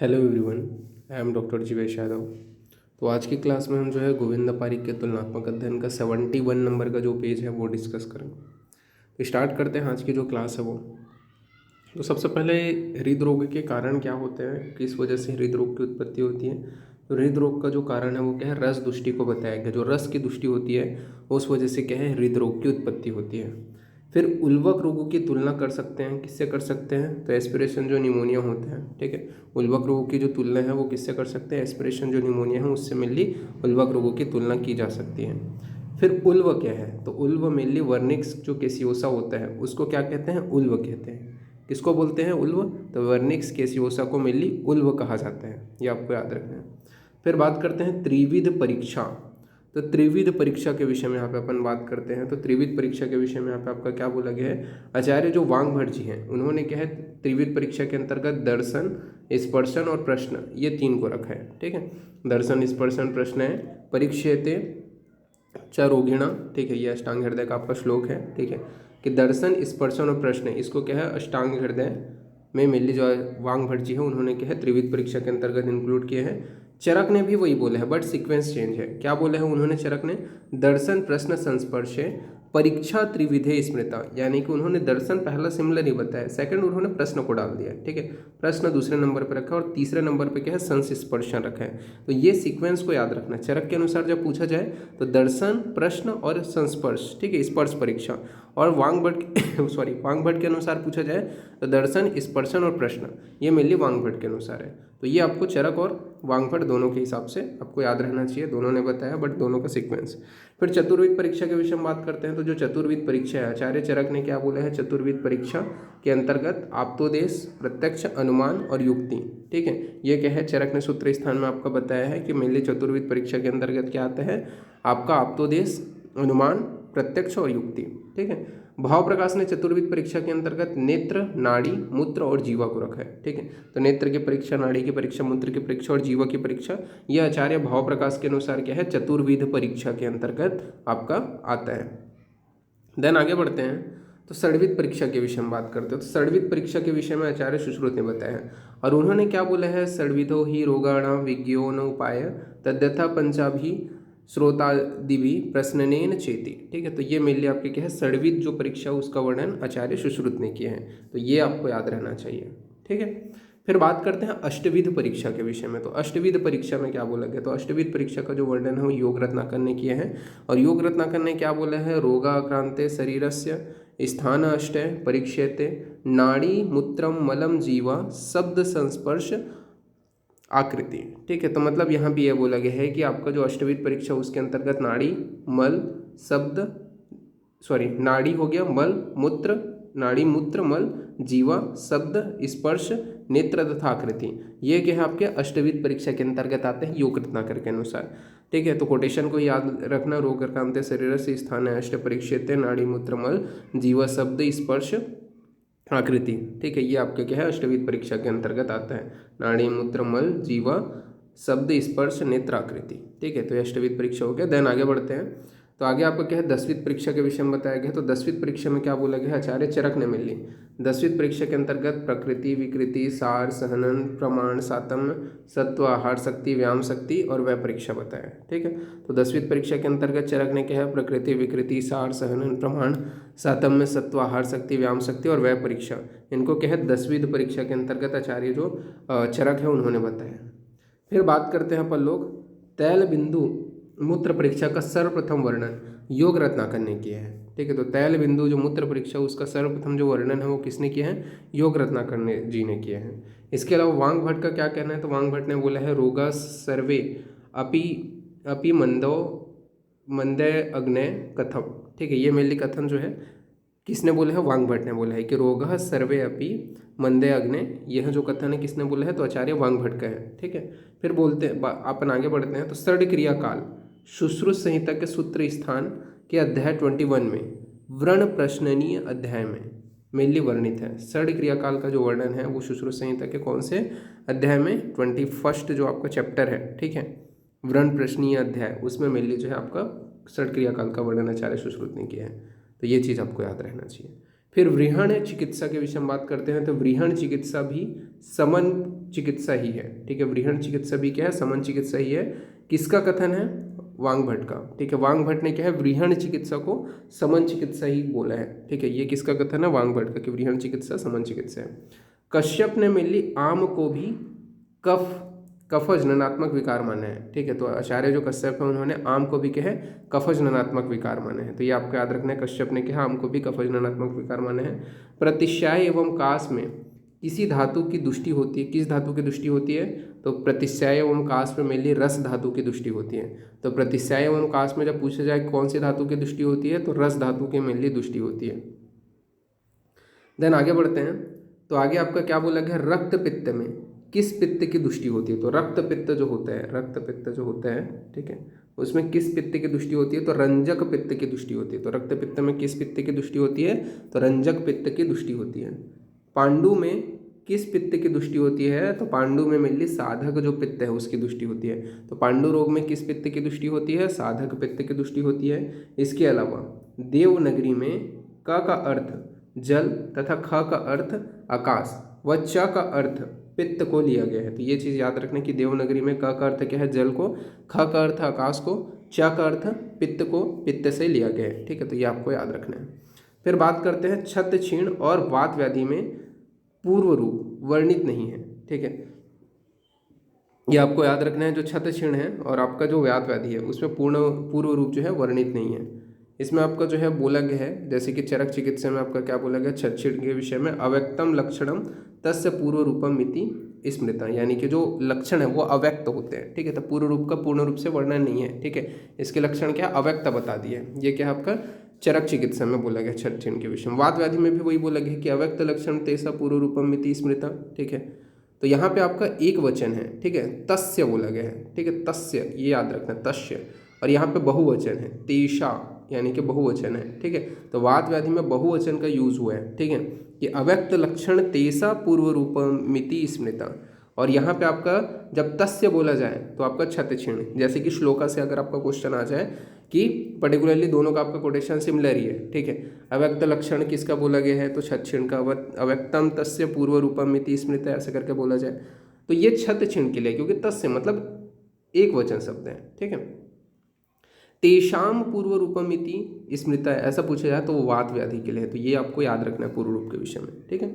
Hello everyone, I am doctor Jivesh Yadav. तो आज की क्लास में हम जो है गोविंद पारिक के तुलनात्मक अध्ययन का 71 नंबर का जो पेज है वो डिस्कस करेंगे। तो स्टार्ट करते हैं आज की जो क्लास है वो। तो सबसे पहले हृदरोग के कारण क्या होते हैं, किस वजह से हृदरोग की उत्पत्ति होती है। तो हृदरोग का जो कारण है वो क्या है, रस दुष्टि को बताया गया। जो रस की दुष्टि होती है उस वजह से क्या है, हृदरोग की उत्पत्ति होती है। फिर उल्बक रोगों की तुलना कर सकते हैं, किससे कर सकते हैं, तो एस्पिरेशन जो निमोनिया होता है, ठीक है, उल्बक रोगों की जो तुलना है वो किससे कर सकते हैं, एस्पिरेशन जो निमोनिया है उससे मेनली उल्बक रोगों की तुलना की जा सकती है। फिर उल्व क्या है, तो उल्व मेनली वर्निक्स जो केसियोसा होता है उसको क्या कहते हैं, उल्व कहते हैं। किसको बोलते हैं, उल्व, तो वर्निक्स केसियोसा को मेनली उल्व कहा जाता है, ये आपको याद रखना है। फिर बात करते हैं त्रिविध परीक्षा। तो त्रिविध परीक्षा के विषय में यहाँ पे अपन बात करते हैं। तो त्रिविध परीक्षा के विषय में यहाँ पे आपका क्या बोला गया है, आचार्य जो वांग भट्ट जी हैं उन्होंने क्या है, त्रिविध परीक्षा के अंतर्गत दर्शन, स्पर्शन और प्रश्न, ये तीन को रखा है, ठीक है। दर्शन, स्पर्शन, प्रश्न है। परीक्षेते च रोगिणा, ठीक है, ये अष्टांग हृदय का आपका श्लोक है, ठीक है, कि दर्शन, स्पर्शन और प्रश्न, इसको क्या है, अष्टांग हृदय में मेनली जो वांग भट्ट जी है उन्होंने क्या है त्रिविध परीक्षा के अंतर्गत इंक्लूड किए हैं। चरक ने भी वही बोला है बट सीक्वेंस चेंज है। क्या बोला है उन्होंने, चरक ने दर्शन, प्रश्न, संस्पर्श परीक्षा त्रिविधे स्मृता, यानी कि उन्होंने दर्शन पहला सिमिलर ही बताया, सेकंड उन्होंने प्रश्न को डाल दिया, ठीक है, प्रश्न दूसरे नंबर पर रखा और तीसरे नंबर पर क्या है, संस्पर्शन रखा है। तो ये सीक्वेंस को याद रखना। चरक के अनुसार जब पूछा जाए तो दर्शन, प्रश्न और संस्पर्श, ठीक है, स्पर्श परीक्षा। और वांग भट्ट वांग भट्ट के अनुसार पूछा जाए तो दर्शन, स्पर्शन और प्रश्न, ये मेनली वांग भट्ट के अनुसार है। तो ये आपको चरक और वांग भट्ट दोनों के हिसाब से आपको याद रहना चाहिए, दोनों ने बताया बट दोनों का सीक्वेंस। फिर चतुर्विध परीक्षा के विषय में बात करते हैं। तो जो चतुर्विध परीक्षा है, आचार्य चरक ने क्या बोला है, चतुर्विध परीक्षा के अंतर्गत आप्तोदेश, प्रत्यक्ष, अनुमान और युक्ति, ठीक है, ये क्या है, चरक ने सूत्र स्थान में आपका बताया है कि मेनली चतुर्विध परीक्षा के अंतर्गत क्या आता है, आपका आप्तोदेश, अनुमान, प्रत्यक्ष और युक्ति, ठीक है। भाव प्रकाश ने चतुर्विध परीक्षा के अंतर्गत नेत्र, नाड़ी, मूत्र और जीवा को रखा है, ठीक है। तो नेत्र की परीक्षा, नाड़ी की परीक्षा, मूत्र की परीक्षा और जीवा की परीक्षा, यह आचार्य भाव प्रकाश के अनुसार क्या है, चतुर्विध परीक्षा के अंतर्गत आपका आता है। देन आगे बढ़ते हैं। तो षड्विध परीक्षा के विषय में बात करते हैं। तो षड्विध परीक्षा के विषय में आचार्य सुश्रुत ने बताया है और उन्होंने क्या बोला है, षड्विधो ही रोगाणाम विज्ञो न उपाय तद्यथा पंचाभि श्रोतादिभि प्रश्ननेन चेति, ठीक है। तो ये मेनली आपके क्या है, षड्विध जो परीक्षा उसका वर्णन आचार्य सुश्रुत ने किया है, तो ये आपको याद रहना चाहिए, ठीक है। फिर बात करते हैं अष्टविध परीक्षा के विषय में। तो अष्टविध परीक्षा में क्या बोला गया, तो अष्टविध परीक्षा का जो वर्णन है वो योग रत्नाकर ने किया है और योग रत्नाकर ने क्या बोला है, रोगाक्रांते शरीरस्य स्थान अष्टे परीक्षेते नाड़ी, मूत्रम, मलम, जीवा, शब्द, संस्पर्श, आकृति, ठीक है। तो मतलब यहाँ भी ये बोला गया है कि आपका जो अष्टविध परीक्षा उसके अंतर्गत नाड़ी, मल, शब्द, नाड़ी हो गया, मल, मूत्र, नाड़ी, मूत्र, मल, जीवा, शब्द, स्पर्श, नेत्र तथा आकृति, ये क्या है आपके अष्टविध परीक्षा के अंतर्गत आते हैं योग रत्नाकर के अनुसार, ठीक है। तो कोटेशन को याद रखना, रोग कांते शरीर से स्थान अष्ट परीक्षित नाड़ी, मूत्र, मल, जीवा, शब्द, स्पर्श, आकृति, ठीक है, ये आपके क्या है अष्टविध परीक्षा के अंतर्गत आता है, नाड़ी, मूत्र, मल, जीवा, शब्द, स्पर्श, नेत्र, आकृति, ठीक है। तो ये अष्टविध परीक्षा हो गया। देन आगे बढ़ते हैं। तो आगे आपका क्या है, दसवीं परीक्षा के विषय में बताया गया। तो दसवीं परीक्षा में क्या बोला गया, आचार्य चरक ने मिली दसवीं परीक्षा के अंतर्गत प्रकृति, विकृति, सार, सहनन, प्रमाण, सातम्य, सत्व, आहार शक्ति, व्यायाम शक्ति और वह परीक्षा बताया, ठीक है। तो दसवीं परीक्षा के अंतर्गत चरक ने क्या है, प्रकृति, विकृति, सार, सहनन, प्रमाण, सातम्य, सत्व, आहार शक्ति, व्यायाम शक्ति और वह परीक्षा, इनको क्या है दसवीं परीक्षा के अंतर्गत आचार्य जो चरक है उन्होंने बताया। फिर बात करते हैं अपन लोग तैल बिंदु मूत्र परीक्षा का सर्वप्रथम वर्णन योग रत्नाकर ने किया है, ठीक है। तो तैल बिंदु जो मूत्र परीक्षा उसका सर्वप्रथम जो वर्णन है वो किसने किया है, योग रत्नाकर ने जी ने किया है। इसके अलावा वांग भट्ट का क्या कहना है, तो वांग भट्ट ने बोला है रोगा सर्वे अपि अपि मंदो मंदे अग्नय कथम, ठीक है, ये मेनली कथन जो है किसने बोला है, वांग भट्ट ने बोला है कि रोगः सर्वे अपि मंदे अग्ने, यह जो कथन है किसने बोला है, तो आचार्य वांग भट्ट का है, ठीक है। फिर बोलते हैं अपन आगे बढ़ते हैं। तो षड क्रिया काल सुश्रुत संहिता के सूत्र स्थान के अध्याय 21 में व्रण प्रश्ननीय अध्याय में मेनली वर्णित है। षड क्रिया काल का जो वर्णन है वो सुश्रुत संहिता के कौन से अध्याय में, 21 जो आपका चैप्टर है, ठीक है, व्रण प्रश्नीय अध्याय, उसमें मेनली जो है आपका षड क्रिया काल का वर्णन आचार्य सुश्रुत ने किया है। तो ये चीज़ आपको याद रहना चाहिए। फिर वृहण चिकित्सा के विषय में बात करते हैं, तो वृहण चिकित्सा भी समन चिकित्सा ही है, ठीक है। वृहण चिकित्सा भी क्या है, समन चिकित्सा ही है। किसका कथन है, वांगभट्ट का, ठीक है। वांगभट्ट ने क्या है, वृहण चिकित्सा को समन चिकित्सा ही बोला है, ठीक है। ये किसका कथन है, वांगभट्ट का, कि वृहण चिकित्सा समन चिकित्सा है। कश्यप ने मिली आम को भी कफजननात्मक विकार माना है, ठीक है। तो आचार्य जो कश्यप है उन्होंने आम को भी क्या है, कफजननात्मक विकार माने हैं। तो ये आपको याद रखना है, कश्यप ने क्या, आम को भी कफजननात्मक विकार माने हैं। प्रतिश्याय एवं कास में किसी धातु की दुष्टि होती है, किस धातु की दुष्टि होती है, तो प्रतिश्याय एवं कास में मेनली रस धातु की दुष्टि होती है। तो प्रतिश्याय एवं कास में जब पूछा जाए कौन सी धातु की दुष्टि होती है, तो रस धातु की मेनली दुष्टि होती है। देन आगे बढ़ते हैं, तो आगे आपका क्या बोला गया, रक्त पित्त में किस पित्त की दुष्टि होती है, तो रक्त पित्त जो होता है, रक्त पित्त जो होता है, ठीक है, उसमें किस पित्त की दुष्टि होती है, तो रंजक पित्त की दुष्टि होती है। तो रक्त पित्त में किस पित्त की दुष्टि होती है, तो रंजक पित्त की दुष्टि होती है। पांडु में किस पित्त की दुष्टि होती है, तो पांडु में मेनली साधक जो पित्त है उसकी दुष्टि होती है। तो पांडु रोग में किस पित्त की दुष्टि होती है, साधक पित्त की दुष्टि होती है। इसके अलावा देवनगरी में क का अर्थ जल तथा ख का अर्थ आकाश व च का अर्थ पित्त को लिया गया है। तो ये चीज़ याद रखने की, देवनगरी में क का अर्थ क्या है, जल को, ख का अर्थ आकाश को, च का अर्थ पित्त को, पित्त से लिया गया है, ठीक है। तो ये आपको याद रखना है। फिर बात करते हैं, छत छीण और वात व्याधि में पूर्व रूप वर्णित नहीं है, ठीक है। ये आपको याद रखना है, जो छत छीण है और आपका जो व्यात व्याधि है उसमें पूर्व रूप जो है वर्णित नहीं है। इसमें आपका जो है बोला गया है, जैसे कि चरक चिकित्सा में आपका क्या बोला गया, छत छीण के विषय में अव्यक्तम लक्षणम तस्य पूर्व रूपम मिति स्मृता, यानी कि जो लक्षण है वो अव्यक्त होते हैं, ठीक है। तो पूर्व रूप का पूर्ण रूप से वर्णन नहीं है, ठीक है। इसके लक्षण क्या, अव्यक्त बता दिए। ये क्या है आपका चरक चिकित्सा में बोला गया छत छीण के विषय में। वात व्याधि में भी वही बोला गया कि अव्यक्त लक्षण तेसा पूर्व रूपम मिति स्मृता, ठीक है। तो यहाँ पे आपका एक वचन है, ठीक है, तस्य बोला गया है, ठीक है, तस्य, ये याद रखना, तस्य। और यहाँ पे बहुवचन है, तेषा, यानी कि बहुवचन है, ठीक है। तो वात व्याधि में बहुवचन का यूज हुआ है, ठीक है, कि अव्यक्त लक्षण तेसा पूर्व रूपमिति स्मृता। और यहाँ पे आपका जब तस्य बोला जाए तो आपका छत छीण, जैसे कि श्लोका से अगर आपका क्वेश्चन आ जाए कि पर्टिकुलरली दोनों का आपका कोटेशन सिमिलर ही है, ठीक है। अव्यक्त लक्षण किसका बोला गया है, तो छत छीण का, अव्यक्तम तस्य पूर्व रूपमिति स्मृता ऐसे करके बोला जाए तो ये छत छीण के लिए, क्योंकि तस्य मतलब एक वचन शब्द है, ठीक है। तेषाम पूर्व रूपमिति स्मृता ऐसा पूछा जाए तो वो वात व्याधि के लिए है। तो ये आपको याद रखना है पूर्व रूप के विषय में, ठीक है।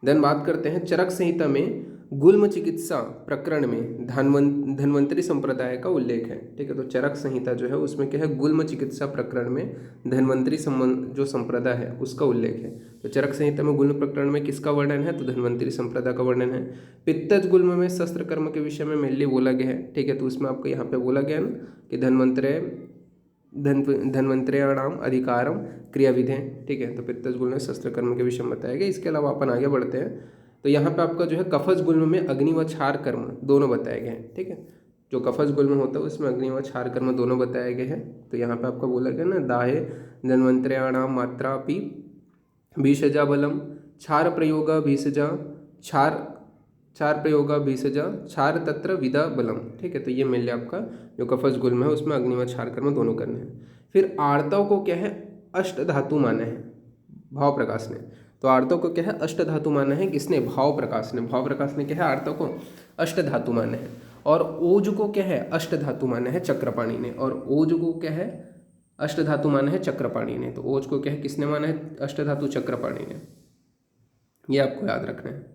देन बात करते हैं, चरक संहिता में गुल्म चिकित्सा प्रकरण में धन्वंतरी संप्रदाय का उल्लेख है, ठीक है। तो चरक संहिता जो है उसमें क्या है, गुल्म चिकित्सा प्रकरण में धन्वंतरी जो संप्रदाय है उसका उल्लेख है। तो चरक संहिता में गुल्म प्रकरण में किसका वर्णन है, तो धन्वंतरी संप्रदाय का वर्णन है। पित्तज गुल्म में शस्त्र कर्म के विषय में मेनली बोला गया है, ठीक है। तो उसमें आपको यहाँ पे बोला गया ना कि धन्वंतरेणाम अधिकारम क्रिया विधि, ठीक है। तो पित्तज गुल्म में शस्त्र कर्म के विषय में बताया गया। इसके अलावा अपन आगे बढ़ते हैं, तो यहाँ पे आपका जो है कफज गुल्म में अग्नि व क्षार कर्म दोनों बताए गए हैं, ठीक है। जो कफज गुल्म होता है उसमें अग्नि व क्षार कर्म दोनों बताए गए हैं। तो यहाँ पे आपका बोला गया ना, दाहे धन्वंतरेणाम मात्रापि भीषजा बलम क्षार प्रयोग भीषजा क्षार प्रयोग भीषजा क्षार तत्र विदा बलम, ठीक है। तो ये मेनली आपका जो कफज गुल्म है उसमें अग्नि व क्षार कर्म दोनों करने हैं। फिर आर्तव को क्या है, अष्ट धातु माना है भाव प्रकाश ने। तो आर्तव को क्या है, अष्ट धातु माना है, किसने, भाव प्रकाश ने। भाव प्रकाश ने क्या है, आर्तव को अष्ट धातु माना है। और ओज को क्या है, अष्ट धातु माना है चक्रपाणी ने। और ओज को क्या है, अष्ट धातु माना है चक्रपाणी ने। तो ओज को क्या है, किसने माना है, अष्ट धातु चक्रपाणी ने। ये आपको याद रखना है।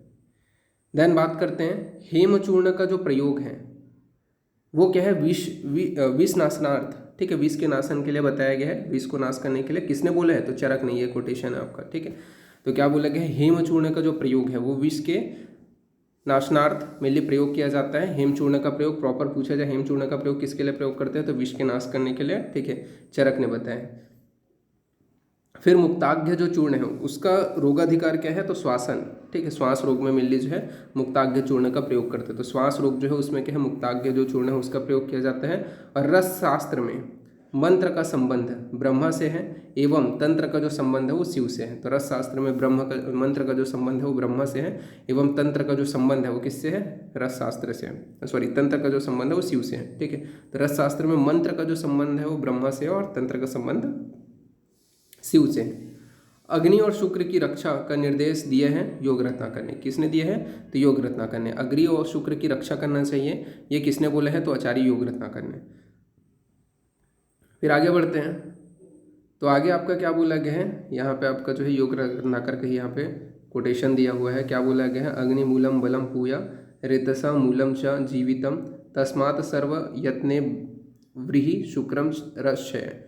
देन बात करते हैं, हेमचूर्ण का जो प्रयोग है वो क्या है, विष नाशनार्थ, ठीक है, विष के नाशन के लिए बताया गया है। विष को नाश करने के लिए किसने बोला है, तो चरक ने, ये कोटेशन है आपका, ठीक है। तो क्या बोला गया है, हेमचूर्ण का जो प्रयोग है वो विष के नाशनार्थ में लिए प्रयोग किया जाता है। हेमचूर्ण का प्रयोग प्रॉपर पूछा जाए, हेमचूर्ण का प्रयोग किसके लिए प्रयोग करते हैं, तो विष के नाश करने के लिए, ठीक है, चरक ने बताया। फिर मुक्ताग्य जो चूर्ण है उसका रोगाधिकार क्या है, तो श्वासन, ठीक है। श्वास रोग में मिलली जो है मुक्ताग्य चूर्ण का प्रयोग करते हैं। तो श्वास रोग जो है उसमें क्या है, मुक्ताग्य जो चूर्ण है उसका प्रयोग किया जाता है। और रस शास्त्र में मंत्र का संबंध ब्रह्मा से है एवं तंत्र का जो संबंध है वो शिव से है। तो रस शास्त्र में मंत्र का जो संबंध है वो ब्रह्मा से है एवं तंत्र का जो संबंध है वो किससे है, रस शास्त्र से है, सॉरी, तंत्र का जो संबंध है वो शिव से है, ठीक है। तो रस शास्त्र में मंत्र का जो संबंध है वो ब्रह्मा से है और तंत्र का संबंध शिव से। अग्नि और शुक्र की रक्षा का निर्देश दिए हैं योग रत्नाकर ने। किसने दिए हैं? तो योग रत्नाकर ने। अग्नि और शुक्र की रक्षा करना चाहिए, ये किसने बोले हैं? तो आचार्य योग रत्नाकर ने। फिर आगे बढ़ते हैं। तो आगे आपका क्या बोला गया है? यहाँ पे आपका जो है योग रत्नाकर का यहाँ पे कोटेशन दिया हुआ है। क्या बोला गया है? अग्नि मूलम बलम पूया रेतसा मूलम च जीवितम तस्मात् सर्व यत्ने व्रीहि शुक्रम रश्य।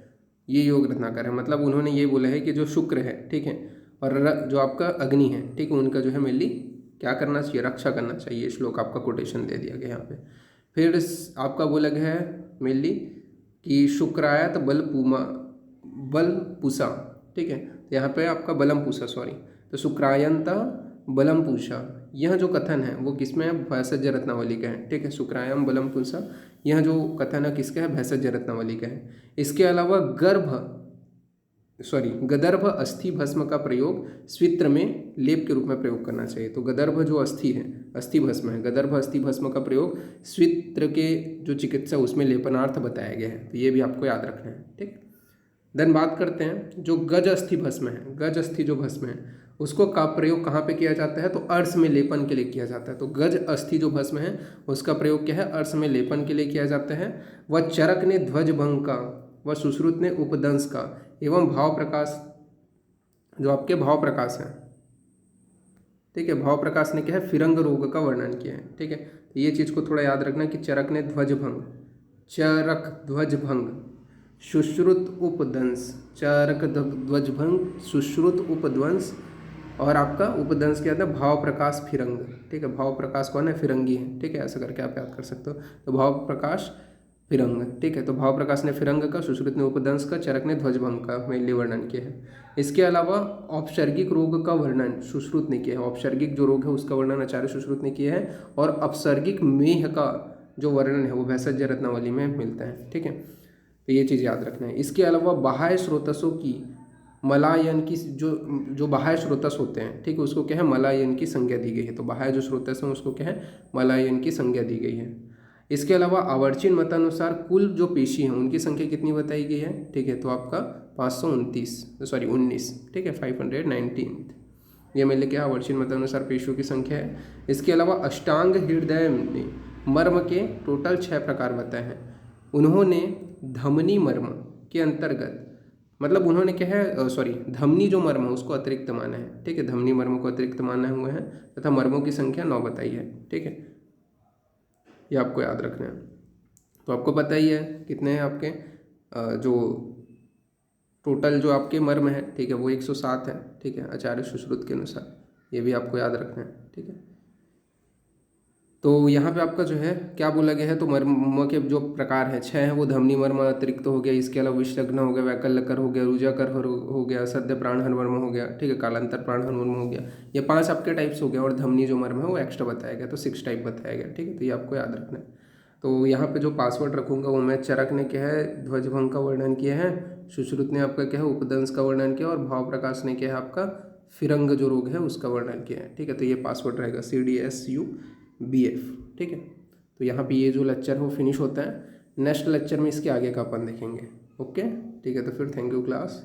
ये योग रत्नाकर है। मतलब उन्होंने ये बोला है कि जो शुक्र है, ठीक है, और जो आपका अग्नि है, ठीक है, उनका जो है मेनली क्या करना चाहिए? रक्षा करना चाहिए। श्लोक आपका कोटेशन दे दिया गया यहाँ पे। फिर आपका बोला गया है मेनली कि शुक्रायत बल पूषा, ठीक है, तो यहाँ पे आपका बलम पूषा, सॉरी, तो शुक्रायंत बलम पूषा, यह जो कथन है वो किसमें है? भैषज रत्नावली का है, ठीक है। शुक्रायम बलम पूषा, यह जो कथन है किसका है? भैषज रत्नावली का है। इसके अलावा गदर्भ अस्थि भस्म का प्रयोग स्वित्र में लेप के रूप में प्रयोग करना चाहिए। तो गदर्भ जो अस्थि है, अस्थि भस्म है, गदर्भ अस्थि भस्म का प्रयोग स्वित्र के जो चिकित्सा उसमें लेपनार्थ बताया गया है। तो ये भी आपको याद रखना है, ठीक। देन बात करते हैं जो गज अस्थि भस्म है, गज अस्थि जो भस्म है उसको का प्रयोग कहाँ पे किया जाता है? तो अर्श में लेपन के लिए किया जाता है। तो गज अस्थि जो भस्म है उसका प्रयोग क्या है? अर्श में लेपन के लिए किया जाता है। वह चरक ने ध्वज भंग का, वह सुश्रुत ने उपदंश का, एवं भाव प्रकाश, जो आपके भाव प्रकाश हैं, ठीक है, भाव प्रकाश ने क्या है? फिरंग रोग का वर्णन किया है, ठीक है। तो ये चीज़ को थोड़ा याद रखना कि चरक ने ध्वज भंग, चरक ध्वज भंग, सुश्रुत उपदंश, चरक ध्वज भंग, सुश्रुत उपध्वंस, और आपका उपदंश क्या है? भाव प्रकाश फिरंग, ठीक है। भाव प्रकाश कौन है? फिरंगी है, ठीक है। ऐसा करके आप याद कर सकते हो। तो भाव प्रकाश फिरंग, ठीक है। तो भाव प्रकाश ने फिरंग का, सुश्रुत ने उपदंश का, चरक ने ध्वजभंग का मेनली वर्णन किया है। इसके अलावा औपसर्गिक रोग का वर्णन सुश्रुत ने किया है। औपसर्गिक जो रोग है उसका वर्णन आचार्य सुश्रुत ने किया है। और अपसर्गिक मेह का जो वर्णन है वो भैषज रत्नावली में मिलता है, ठीक है। तो ये चीज़ याद रखना है। इसके अलावा बाह्य स्रोतसों की मलायन की जो बाह्य स्रोतस होते हैं, ठीक है, उसको क्या है? मलायन की संज्ञा दी गई है। तो बाह्य जो स्रोतस हैं उसको क्या है? मलायन की संज्ञा दी गई है। इसके अलावा आवर्चीन मतानुसार कुल जो पेशी हैं उनकी संख्या कितनी बताई गई है? ठीक है, तो आपका 19, ठीक है, 519 ये मिल क्या आवर्चीन मतानुसार पेशियों की संख्या है। इसके अलावा अष्टांग हृदय ने मर्म के टोटल 6 प्रकार बताए हैं। उन्होंने धमनी मर्म के अंतर्गत, मतलब उन्होंने क्या है, धमनी जो मर्म है उसको अतिरिक्त माना है, ठीक है, धमनी मर्म को अतिरिक्त माना हुआ है, तथा मर्मों की संख्या 9 बताई है, ठीक है। ये आपको याद रखना है। तो आपको पता ही है कितने हैं आपके जो टोटल जो आपके मर्म है, ठीक है, वो 107 है, ठीक है, आचार्य सुश्रुत के अनुसार। ये भी आपको याद रखना है, ठीक है। तो यहाँ पे आपका जो है क्या बोला गया है? तो मर्म के जो प्रकार हैं 6 हैं, वो धमनी मर्म अतिरिक्त हो गया, इसके अलावा विषलग्न हो गया, वैकल्यकर हो गया, रुजाकर हो गया, सद्य प्राणहर मर्म हो गया, ठीक है, कालांतर प्राणहर मर्म हो गया। ये 5 आपके टाइप्स हो गया, और धमनी जो मर्म है वो एक्स्ट्रा बताया गया, तो 6 टाइप बताया गया, ठीक है। तो ये आपको याद रखना है। तो यहाँ पे जो पासवर्ड रखूँगा वो मैं, चरक ने क्या है? ध्वजभंग का वर्णन किया है, सुश्रुत ने आपका क्या है? उपदंश का वर्णन किया, और भाव प्रकाश ने क्या है? आपका फिरंग जो रोग है उसका वर्णन किया है, ठीक है। तो ये पासवर्ड रहेगा CDSUBF, ठीक है। तो यहाँ पे ये जो लेक्चर है वो फिनिश होता है। नेक्स्ट लेक्चर में इसके आगे का अपन देखेंगे, ओके, ठीक है। तो फिर थैंक यू क्लास।